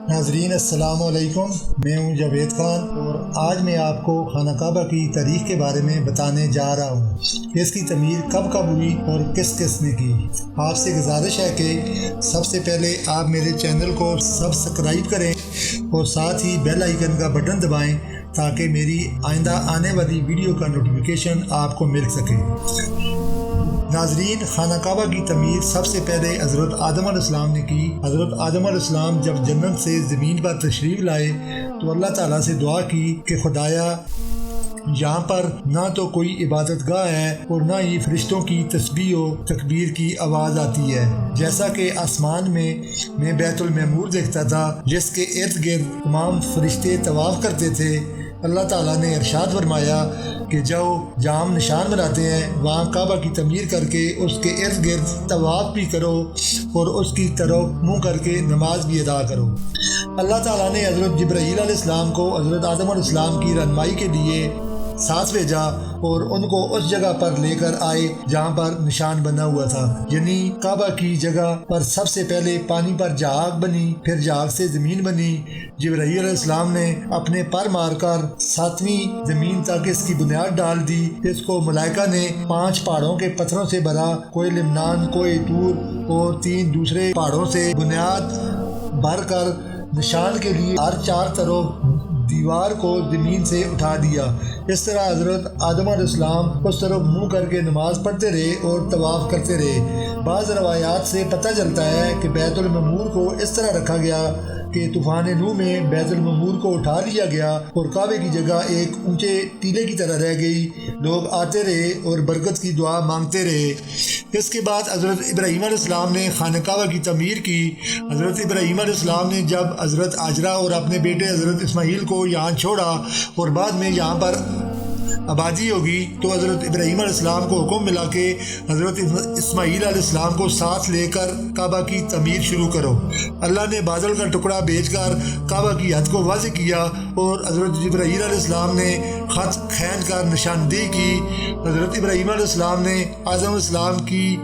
ناظرین السلام علیکم، میں ہوں جاوید خان اور آج میں آپ کو خانہ کعبہ کی تاریخ کے بارے میں بتانے جا رہا ہوں کہ اس کی تعمیر کب کب ہوئی اور کس کس نے کی۔ آپ سے گزارش ہے کہ سب سے پہلے آپ میرے چینل کو سبسکرائب کریں اور ساتھ ہی بیل آئیکن کا بٹن دبائیں تاکہ میری آئندہ آنے والی ویڈیو کا نوٹیفیکیشن آپ کو مل سکے۔ ناظرین، خانہ کعبہ کی تعمیر سب سے پہلے حضرت آدم علیہ السلام نے کی۔ حضرت آدم علیہ السلام جب جنت سے زمین پر تشریف لائے تو اللہ تعالیٰ سے دعا کی کہ خدایا، یہاں پر نہ تو کوئی عبادت گاہ ہے اور نہ ہی فرشتوں کی تسبیح و تکبیر کی آواز آتی ہے، جیسا کہ آسمان میں بیت المعمور دیکھتا تھا جس کے ارد گرد تمام فرشتے طواف کرتے تھے۔ اللہ تعالیٰ نے ارشاد فرمایا کہ جہاں ہم نشان بناتے ہیں وہاں کعبہ کی تعمیر کر کے اس کے ارد گرد طواف بھی کرو اور اس کی طرف منہ کر کے نماز بھی ادا کرو۔ اللہ تعالیٰ نے حضرت جبرائیل علیہ السلام کو حضرت آدم علیہ السلام کی رہنمائی کے لیے ساتھ بھیجا اور ان کو اس جگہ پر لے کر آئے جہاں پر نشان بنا ہوا تھا، یعنی کعبہ کی جگہ پر سب سے پہلے پانی پر جھاگ بنی، پھر جھاگ سے زمین بنی۔ جبرائیل علیہ السلام نے اپنے پر مار کر 7ویں زمین تک اس کی بنیاد ڈال دی۔ اس کو ملائکہ نے 5 پہاڑوں کے پتھروں سے بھرا، کوہ لمنان، کوہ طور اور 3 دوسرے پہاڑوں سے بنیاد بھر کر نشان کے لیے ہر 4 طرف دیوار کو زمین سے اٹھا دیا۔ اس طرح حضرت آدم علیہ السلام اس طرف منہ کر کے نماز پڑھتے رہے اور طواف کرتے رہے۔ بعض روایات سے پتہ چلتا ہے کہ بیت المعمور کو اس طرح رکھا گیا کہ طوفان نوح میں بیت المعمور کو اٹھا لیا گیا اور کعبے کی جگہ ایک اونچے ٹیلے کی طرح رہ گئی۔ لوگ آتے رہے اور برکت کی دعا مانگتے رہے۔ اس کے بعد حضرت ابراہیم علیہ السلام نے خانہ کعبہ کی تعمیر کی۔ حضرت ابراہیم علیہ السلام نے جب حضرت ہاجرہ اور اپنے بیٹے حضرت اسماعیل کو یہاں چھوڑا اور بعد میں یہاں پر آبادی ہوگی تو حضرت ابراہیم علیہ السلام کو حکم ملا کہ حضرت اسماعیل علیہ السلام کو ساتھ لے کر کعبہ کی تعمیر شروع کرو۔ اللہ نے بادل کا ٹکڑا بھیج کر کعبہ کی حد کو واضح کیا اور حضرت جبرائیل علیہ السلام نے خط کھینچ کر نشاندہی کی۔ حضرت ابراہیم علیہ السلام نے آدم علیہ السلام کی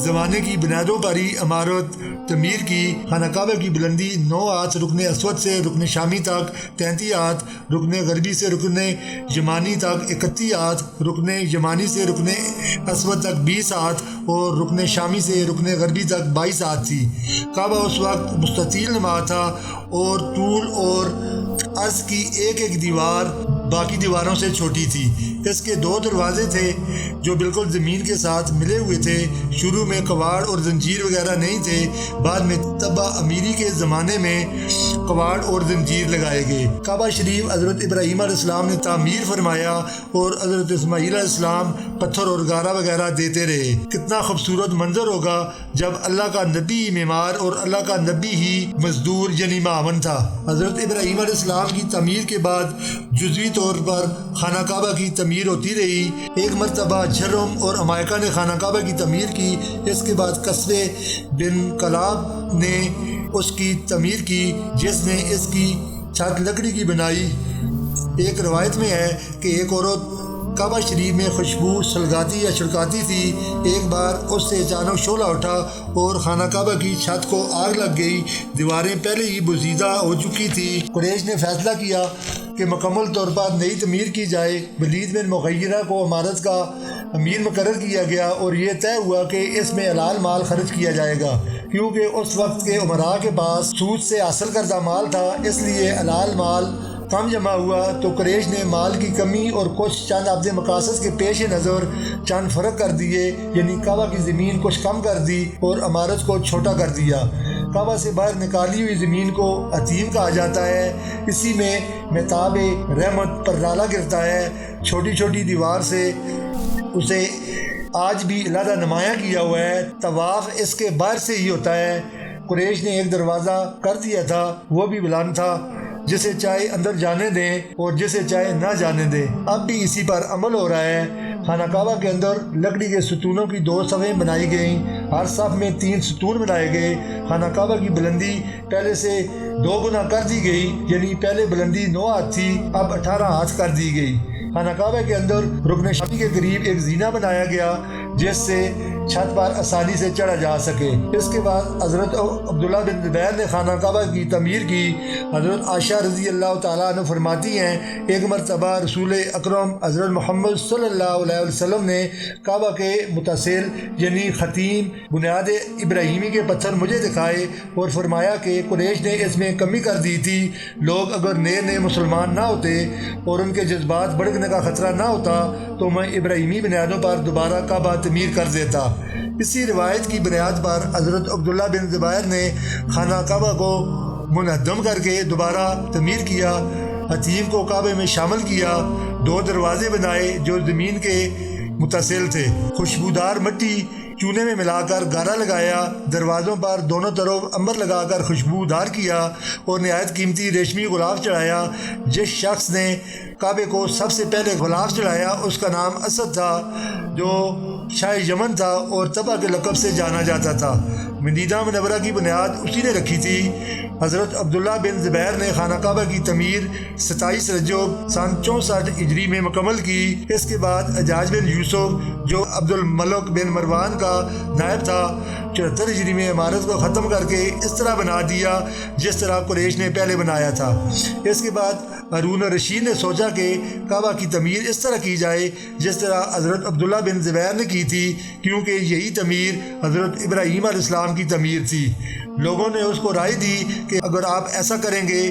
زمانے کی بنیادوں پر ہی عمارت تعمیر کی۔ خانہ کعبہ کی بلندی 9 ہاتھ رکن اسود سے رکن شامی تک 33 ہاتھ، رکن غربی سے رکن یمانی تک 31 ہاتھ، رکن یمانی سے رکن اسود تک 20 ہاتھ اور رکن شامی سے رکن غربی تک 22 ہاتھ تھی۔ کعبہ اس وقت مستطیل نما تھا اور طول اور عرض کی ایک دیوار باقی دیواروں سے چھوٹی تھی۔ اس کے 2 دروازے تھے جو بالکل زمین کے ساتھ ملے ہوئے تھے۔ شروع میں کواڑ اور زنجیر وغیرہ نہیں تھے، بعد میں تبا امیری کے زمانے میں کواڑ اور زنجیر لگائے گئے۔ کعبہ شریف حضرت ابراہیم علیہ السلام نے تعمیر فرمایا اور حضرت اسماعیل علیہ السلام پتھر اور گارا وغیرہ دیتے رہے۔ کتنا خوبصورت منظر ہوگا جب اللہ کا نبی معمار اور اللہ کا نبی ہی مزدور یعنی معاون تھا۔ حضرت ابراہیم علیہ السلام کی تعمیر کے بعد جزوی طور پر خانہ کعبہ کی تعمیر ہوتی رہی۔ ایک مرتبہ جھرم اور امائکہ نے خانہ کعبہ کی تعمیر کی۔ اس کے بعد قصبے بن کلاب نے اس کی تعمیر کی جس نے اس کی چھت لکڑی کی بنائی۔ ایک روایت میں ہے کہ ایک عورت کعبہ شریف میں خوشبو سلگاتی یا چھڑکاتی تھی۔ ایک بار اس سے اچانک شعلہ اٹھا اور خانہ کعبہ کی چھت کو آگ لگ گئی۔ دیواریں پہلے ہی بزیدہ ہو چکی تھی۔ قریش نے فیصلہ کیا کہ مکمل طور پر نئی تعمیر کی جائے۔ ولید بن مغیرہ کو عمارت کا امیر مقرر کیا گیا اور یہ طے ہوا کہ اس میں حلال مال خرچ کیا جائے گا، کیونکہ اس وقت کے عمراء کے پاس سود سے حاصل کردہ مال تھا، اس لیے حلال مال کم جمع ہوا۔ تو قریش نے مال کی کمی اور کچھ چند اپنے مقاصد کے پیش نظر چند فرق کر دیے، یعنی کعبہ کی زمین کچھ کم کر دی اور عمارت کو چھوٹا کر دیا۔ کعبہ سے باہر نکالی ہوئی زمین کو عتیم کہا جاتا ہے۔ اسی میں مہتاب رحمت پر رالا گرتا ہے۔ چھوٹی چھوٹی دیوار سے اسے آج بھی علیحدہ نمایاں کیا ہوا ہے۔ طواف اس کے باہر سے ہی ہوتا ہے۔ قریش نے ایک دروازہ کر دیا تھا، وہ بھی بلند تھا، جسے چاہے اندر جانے دیں اور جسے چاہے نہ جانے دیں۔ اب بھی اسی پر عمل ہو رہا ہے۔ خانہ کعبہ کے اندر لکڑی کے ستونوں کی 2 صفیں بنائی گئیں، ہر صف میں 3 ستون بنائے گئے۔ خانہ کعبہ کی بلندی پہلے سے 2 گنا کر دی گئی، یعنی پہلے بلندی 9 ہاتھ تھی، اب 18 ہاتھ کر دی گئی۔ خانہ کعبہ کے اندر رکن شامی کے قریب ایک زینہ بنایا گیا جس سے چھت پر آسانی سے چڑھا جا سکے۔ اس کے بعد حضرت عبداللہ بن زبیر نے خانہ کعبہ کی تعمیر کی۔ حضرت عائشہ رضی اللہ تعالیٰ عنہ فرماتی ہیں ایک مرتبہ رسول اکرم حضرت محمد صلی اللہ علیہ وسلم نے کعبہ کے متصل یعنی ختیم بنیاد ابراہیمی کے پتھر مجھے دکھائے اور فرمایا کہ قریش نے اس میں کمی کر دی تھی۔ لوگ اگر نئے مسلمان نہ ہوتے اور ان کے جذبات بھڑکنے کا خطرہ نہ ہوتا تو میں ابراہیمی بنیادوں پر دوبارہ کعبہ تعمیر کر دیتا۔ اسی روایت کی بنیاد پر حضرت عبداللہ بن زبیر نے خانہ کعبہ کو منہدم کر کے دوبارہ تعمیر کیا، حتیف کو کعبے میں شامل کیا، 2 دروازے بنائے جو زمین کے متصل تھے، خوشبودار مٹی چونے میں ملا کر گارا لگایا، دروازوں پر دونوں طرف عنبر لگا کر خوشبودار کیا اور نہایت قیمتی ریشمی غلاف چڑھایا۔ جس شخص نے کعبے کو سب سے پہلے غلاف چڑھایا اس کا نام اسد تھا جو شاہ یمن تھا اور طبع کے لقب سے جانا جاتا تھا۔ مدینہ منورہ کی بنیاد اسی نے رکھی تھی۔ حضرت عبداللہ بن زبیر نے خانہ کعبہ کی تعمیر 27 رجب سن 64 ہجری میں مکمل کی۔ اس کے بعد حجاج بن یوسف جو عبد الملک بن مروان کا نائب تھا 74 ہجری میں عمارت کو ختم کر کے اس طرح بنا دیا جس طرح قریش نے پہلے بنایا تھا۔ اس کے بعد ہارون الرشید نے سوچا کہ کعبہ کی تعمیر اس طرح کی جائے جس طرح حضرت عبداللہ بن زبیر نے کی تھی، کیونکہ یہی تعمیر حضرت ابراہیم علیہ السلام کی تعمیر تھی۔ لوگوں نے اس کو رائے دی کہ اگر آپ ایسا کریں گے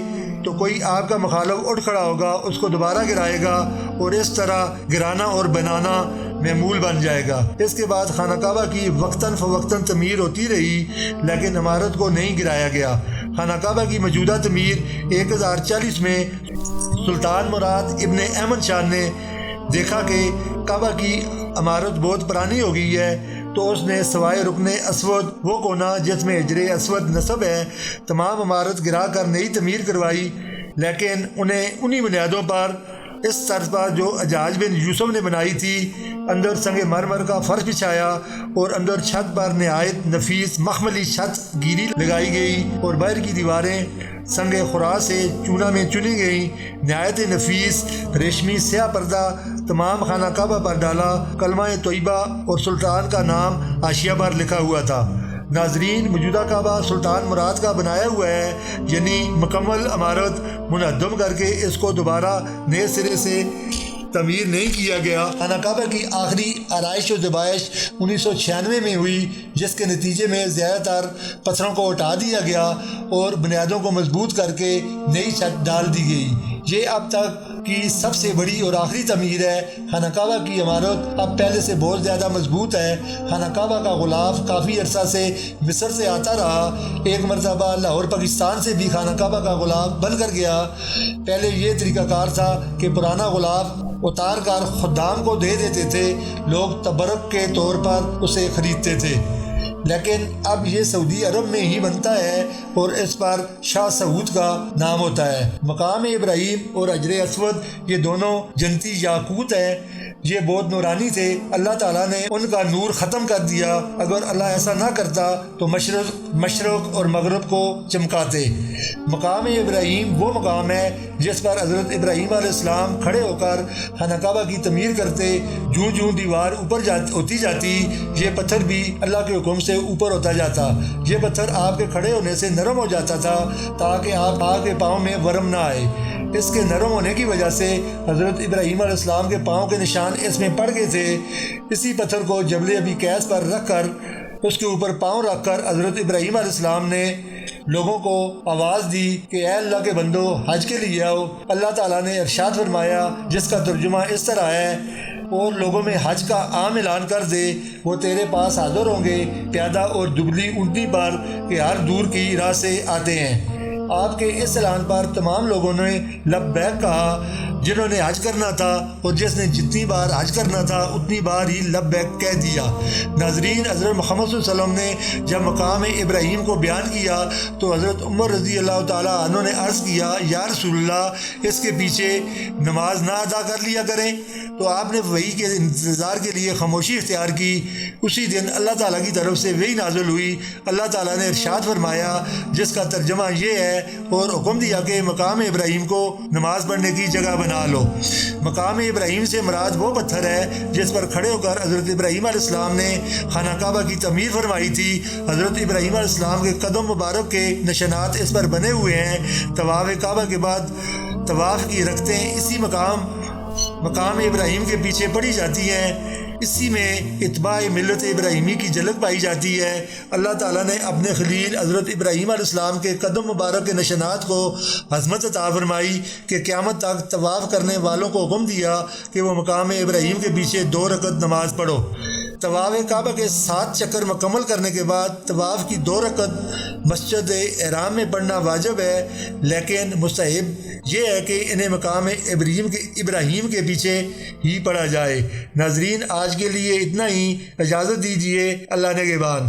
تو کوئی آپ کا مخالف اٹھ کھڑا ہوگا، اس کو دوبارہ گرائے گا اور اس طرح گرانا اور بنانا معمول بن جائے گا۔ اس کے بعد خانہ کعبہ کی وقتاً فوقتاً تعمیر ہوتی رہی لیکن عمارت کو نہیں گرایا گیا۔ خانہ کعبہ کی موجودہ تعمیر 1040 میں سلطان مراد ابن احمد شاہ نے دیکھا کہ کعبہ کی عمارت بہت پرانی ہو گئی ہے تو اس نے سوائے رکن اسود وہ کونا جس میں حجر اسود نصب ہے تمام عمارت گرا کر نئی تعمیر کروائی، لیکن انہیں بنیادوں پر اس طرز پر جو حجاج بن یوسف نے بنائی تھی۔ اندر سنگ مرمر کا فرش بچھایا اور اندر چھت پر نہایت نفیس مخملی چھت گیری لگائی گئی اور باہر کی دیواریں سنگ خرا سے چونا میں چنی گئیں۔ نہایت نفیس ریشمی سیاہ پردہ تمام خانہ کعبہ پر ڈالا، کلمہ طیبہ اور سلطان کا نام حاشیہ پر لکھا ہوا تھا۔ ناظرین، موجودہ کعبہ سلطان مراد کا بنایا ہوا ہے، یعنی مکمل عمارت منہدم کر کے اس کو دوبارہ نئے سرے سے تعمیر نہیں کیا گیا۔ خانہ کعبہ کی آخری آرائش و زیبائش 1996 میں ہوئی جس کے نتیجے میں زیادہ تر پتھروں کو ہٹا دیا گیا اور بنیادوں کو مضبوط کر کے نئی چھت ڈال دی گئی۔ یہ اب تک کی سب سے بڑی اور آخری تعمیر ہے۔ خانہ کعبہ کی عمارت اب پہلے سے بہت زیادہ مضبوط ہے۔ خانہ کعبہ کا غلاف کافی عرصہ سے مصر سے آتا رہا، ایک مرتبہ لاہور پاکستان سے بھی خانہ کعبہ کا غلاف بن کر گیا۔ پہلے یہ طریقہ کار تھا کہ پرانا غلاف اتار کر خدام کو دے دیتے تھے، لوگ تبرک کے طور پر اسے خریدتے تھے، لیکن اب یہ سعودی عرب میں ہی بنتا ہے اور اس پر شاہ سعود کا نام ہوتا ہے۔ مقام ابراہیم اور حجر اسود یہ دونوں جنتی یاقوت ہیں، یہ بہت نورانی تھے، اللہ تعالیٰ نے ان کا نور ختم کر دیا۔ اگر اللہ ایسا نہ کرتا تو مشرق اور مغرب کو چمکاتے۔ مقام ابراہیم وہ مقام ہے جس پر حضرت ابراہیم علیہ السلام کھڑے ہو کر خانہ کعبہ کی تعمیر کرتے، جوں جوں دیوار اوپر ہوتی جاتی یہ پتھر بھی اللہ کے حکم سے اوپر ہوتا جاتا۔ یہ پتھر آپ کے کھڑے ہونے سے نرم ہو جاتا تھا تاکہ آپ کے پاؤں میں ورم نہ آئے۔ اس کے نرم ہونے کی وجہ سے حضرت ابراہیم علیہ السلام کے پاؤں کے نشان اس میں پڑ گئے تھے۔ اسی پتھر کو جبل ابی قیس پر رکھ کر اس کے اوپر پاؤں رکھ کر حضرت ابراہیم علیہ السلام نے لوگوں کو آواز دی کہ اے اللہ کے بندو حج کے لیے آؤ۔ اللہ تعالیٰ نے ارشاد فرمایا جس کا ترجمہ اس طرح ہے، اور لوگوں میں حج کا عام اعلان کر دے، وہ تیرے پاس حاضر ہوں گے پیادہ اور دبلی اونٹنی پر کہ ہر دور کی راہ سے آتے ہیں۔ آپ کے اس اعلان پر تمام لوگوں نے لبیک کہا جنہوں نے حج کرنا تھا، اور جس نے جتنی بار حج کرنا تھا اتنی بار ہی لبیک کہہ دیا۔ ناظرین، حضرت محمد صلی اللہ علیہ وسلم نے جب مقام ابراہیم کو بیان کیا تو حضرت عمر رضی اللہ تعالیٰ عنہ نے عرض کیا یا رسول اللہ، اس کے پیچھے نماز نہ ادا کر لیا کریں؟ تو آپ نے وحی کے انتظار کے لیے خاموشی اختیار کی۔ اسی دن اللہ تعالیٰ کی طرف سے وحی نازل ہوئی۔ اللہ تعالیٰ نے ارشاد فرمایا جس کا ترجمہ یہ ہے، اور حکم دیا کہ مقام ابراہیم کو نماز پڑھنے کی جگہ بنا بنا لو۔ مقام ابراہیم سے مراد وہ پتھر ہے جس پر کھڑے ہو کر حضرت ابراہیم علیہ السلام نے خانہ کعبہ کی تعمیر فرمائی تھی۔ حضرت ابراہیم علیہ السلام کے قدم مبارک کے نشانات اس پر بنے ہوئے ہیں۔ طواف کعبہ کے بعد طواف کی رکعتیں اسی مقام ابراہیم کے پیچھے پڑھی جاتی ہیں۔ اسی میں اتباع ملت ابراہیمی کی جھلک پائی جاتی ہے۔ اللہ تعالیٰ نے اپنے خلیل حضرت ابراہیم علیہ السلام کے قدم مبارک کے نشانات کو عظمت عطا فرمائی کہ قیامت تک طواف کرنے والوں کو حکم دیا کہ وہ مقام ابراہیم کے پیچھے 2 رکعت نماز پڑھو۔ طواف کعبہ کے 7 چکر مکمل کرنے کے بعد طواف کی 2 رکعت مسجد احرام میں پڑھنا واجب ہے، لیکن مستحب یہ ہے کہ انہیں مقام ابراہیم کے پیچھے ہی پڑھا جائے۔ ناظرین، آج کے لیے اتنا ہی، اجازت دیجیے، اللہ نگہبان۔